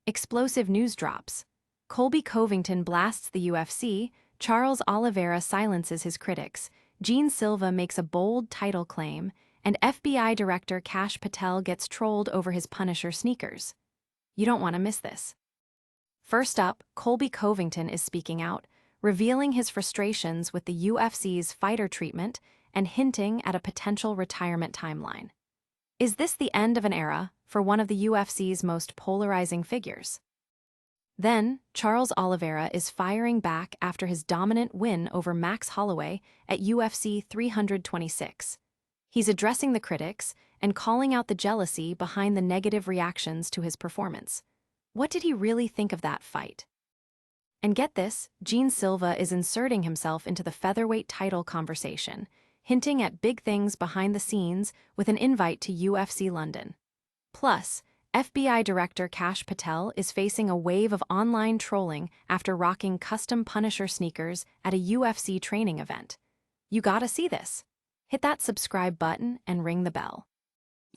Explosive news drops. Colby Covington blasts the UFC, Charles Oliveira silences his critics, Silva makes a bold title claim, and FBI Director Kash Patel gets trolled over his Punisher sneakers. You don't want to miss this. First up, Colby Covington is speaking out, revealing his frustrations with the UFC's fighter treatment and hinting at a potential retirement timeline. Is this the end of an era for one of the UFC's most polarizing figures? Then, Charles Oliveira is firing back after his dominant win over Max Holloway at UFC 326. He's addressing the critics and calling out the jealousy behind the negative reactions to his performance. What did he really think of that fight? And get this, Silva is inserting himself into the featherweight title conversation, hinting at big things behind the scenes with an invite to UFC London. Plus, FBI Director Kash Patel is facing a wave of online trolling after rocking custom Punisher sneakers at a UFC training event. You gotta see this. Hit that subscribe button and ring the bell.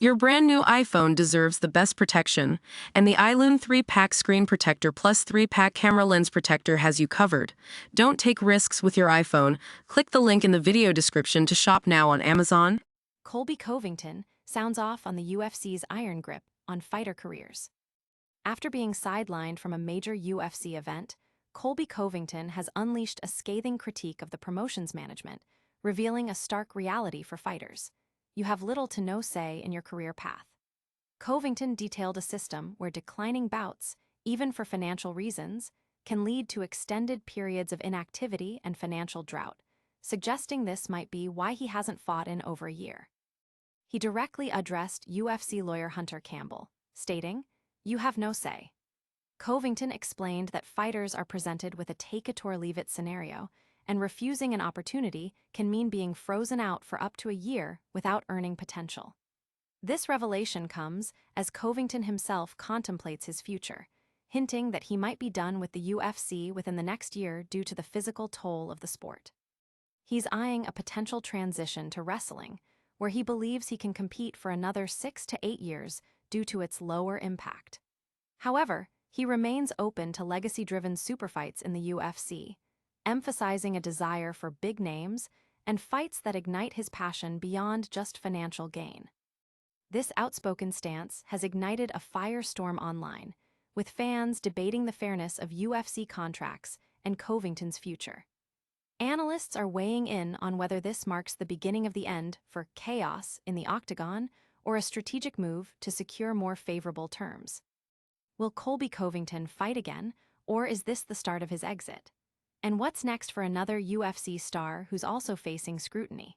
Your brand new iPhone deserves the best protection, and the iLune 3-Pack Screen Protector plus 3-Pack Camera Lens Protector has you covered. Don't take risks with your iPhone. Click the link in the video description to shop now on Amazon. Colby Covington sounds off on the UFC's iron grip on fighter careers. After being sidelined from a major UFC event, Colby Covington has unleashed a scathing critique of the promotion's management, revealing a stark reality for fighters. You have little to no say in your career path. Covington detailed a system where declining bouts, even for financial reasons, can lead to extended periods of inactivity and financial drought, suggesting this might be why he hasn't fought in over a year. He directly addressed UFC lawyer Hunter Campbell, stating, "You have no say." Covington explained that fighters are presented with a take-it-or-leave-it scenario, and refusing an opportunity can mean being frozen out for up to a year without earning potential. This revelation comes as Covington himself contemplates his future, hinting that he might be done with the UFC within the next year due to the physical toll of the sport. He's eyeing a potential transition to wrestling, where he believes he can compete for another 6 to 8 years due to its lower impact. However, he remains open to legacy-driven superfights in the UFC, emphasizing a desire for big names and fights that ignite his passion beyond just financial gain. This outspoken stance has ignited a firestorm online, with fans debating the fairness of UFC contracts and Covington's future. Analysts are weighing in on whether this marks the beginning of the end for chaos in the octagon or a strategic move to secure more favorable terms. Will Colby Covington fight again, or is this the start of his exit? And what's next for another UFC star who's also facing scrutiny?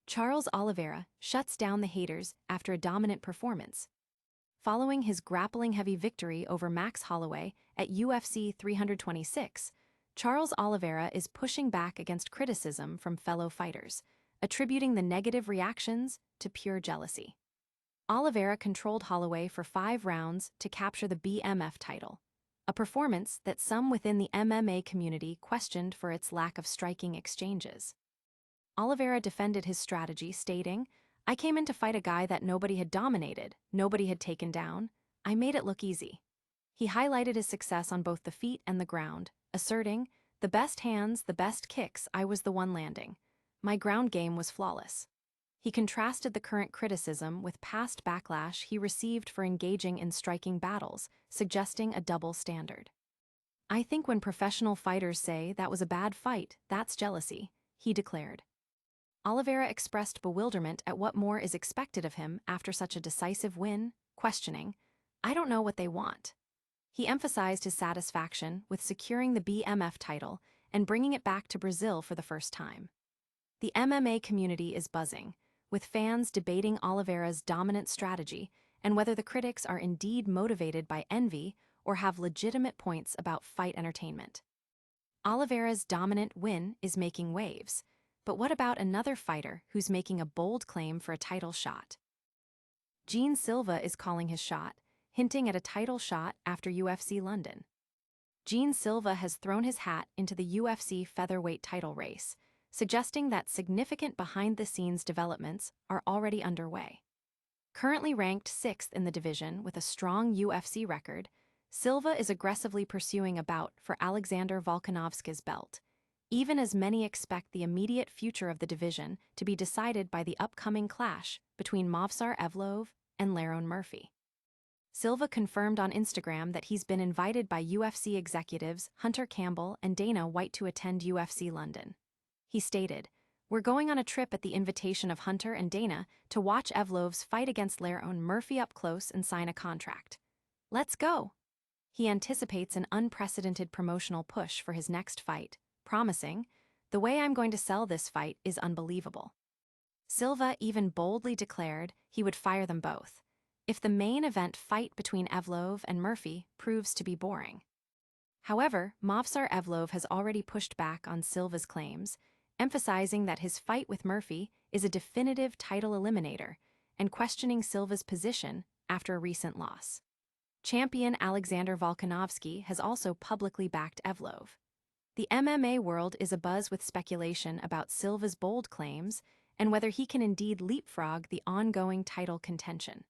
Charles Oliveira shuts down the haters after a dominant performance. Following his grappling-heavy victory over Max Holloway at UFC 326, Charles Oliveira is pushing back against criticism from fellow fighters, attributing the negative reactions to pure jealousy. Oliveira controlled Holloway for 5 rounds to capture the BMF title, a performance that some within the MMA community questioned for its lack of striking exchanges. Oliveira defended his strategy, stating, "I came in to fight a guy that nobody had dominated, nobody had taken down. I made it look easy." He highlighted his success on both the feet and the ground, asserting, "The best hands, the best kicks, I was the one landing. My ground game was flawless." He contrasted the current criticism with past backlash he received for engaging in striking battles, suggesting a double standard. "I think when professional fighters say that was a bad fight, that's jealousy," he declared. Oliveira expressed bewilderment at what more is expected of him after such a decisive win, questioning, "I don't know what they want." He emphasized his satisfaction with securing the BMF title and bringing it back to Brazil for the first time. The MMA community is buzzing, with fans debating Oliveira's dominant strategy and whether the critics are indeed motivated by envy or have legitimate points about fight entertainment. Oliveira's dominant win is making waves, but what about another fighter who's making a bold claim for a title shot? Silva is calling his shot, hinting at a title shot after UFC London. Silva has thrown his hat into the UFC featherweight title race, suggesting that significant behind-the-scenes developments are already underway. Currently ranked 6th in the division with a strong UFC record, Silva is aggressively pursuing a bout for Alexander Volkanovski's belt, even as many expect the immediate future of the division to be decided by the upcoming clash between Movsar Evloev and Lerone Murphy. Silva confirmed on Instagram that he's been invited by UFC executives Hunter Campbell and Dana White to attend UFC London. He stated, "We're going on a trip at the invitation of Hunter and Dana to watch Evloev's fight against Lerone Murphy up close and sign a contract. Let's go." He anticipates an unprecedented promotional push for his next fight, promising, "The way I'm going to sell this fight is unbelievable." Silva even boldly declared he would fire them both if the main event fight between Evloev and Murphy proves to be boring. However, Movsar Evloev has already pushed back on Silva's claims, emphasizing that his fight with Murphy is a definitive title eliminator and questioning Silva's position after a recent loss. Champion Alexander Volkanovski has also publicly backed Evloev. The MMA world is abuzz with speculation about Silva's bold claims and whether he can indeed leapfrog the ongoing title contention.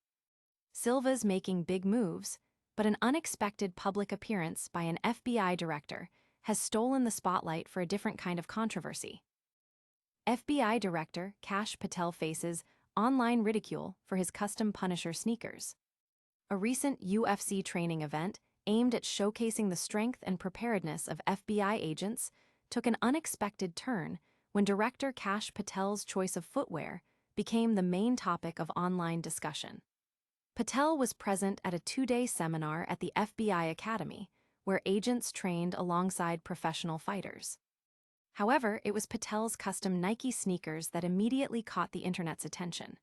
Silva's making big moves, but an unexpected public appearance by an FBI director has stolen the spotlight for a different kind of controversy. FBI Director Kash Patel faces online ridicule for his custom Punisher sneakers. A recent UFC training event aimed at showcasing the strength and preparedness of FBI agents took an unexpected turn when Director Kash Patel's choice of footwear became the main topic of online discussion. Patel was present at a 2-day seminar at the FBI Academy, where agents trained alongside professional fighters. However, it was Patel's custom Nike sneakers that immediately caught the internet's attention.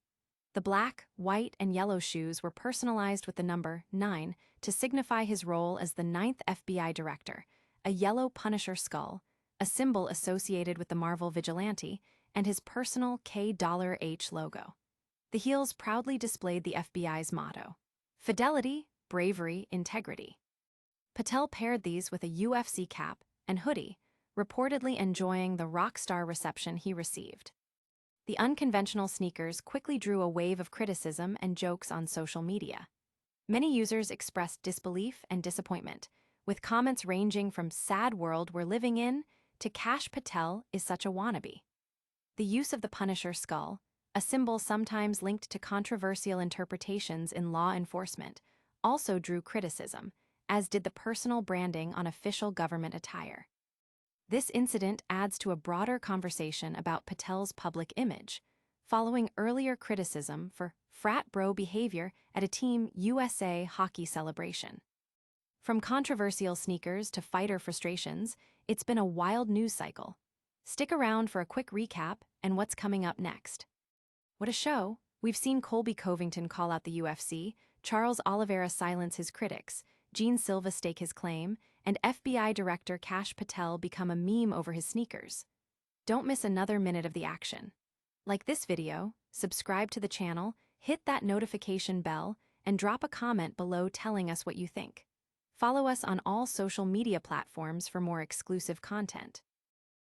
The black, white, and yellow shoes were personalized with the number 9 to signify his role as the 9th FBI director, a yellow Punisher skull, a symbol associated with the Marvel vigilante, and his personal K$H logo. The heels proudly displayed the FBI's motto: fidelity, bravery, integrity. Patel paired these with a UFC cap and hoodie, reportedly enjoying the rock star reception he received. The unconventional sneakers quickly drew a wave of criticism and jokes on social media. Many users expressed disbelief and disappointment, with comments ranging from "sad world we're living in" to "Kash Patel is such a wannabe." The use of the Punisher skull, a symbol sometimes linked to controversial interpretations in law enforcement, also drew criticism, as did the personal branding on official government attire. This incident adds to a broader conversation about Patel's public image, following earlier criticism for frat bro behavior at a Team USA hockey celebration. From controversial sneakers to fighter frustrations, it's been a wild news cycle. Stick around for a quick recap and what's coming up next. What a show! We've seen Colby Covington call out the UFC, Charles Oliveira silence his critics, Gene Silva stake his claim, and FBI Director Kash Patel become a meme over his sneakers. Don't miss another minute of the action. Like this video, subscribe to the channel, hit that notification bell, and drop a comment below telling us what you think. Follow us on all social media platforms for more exclusive content.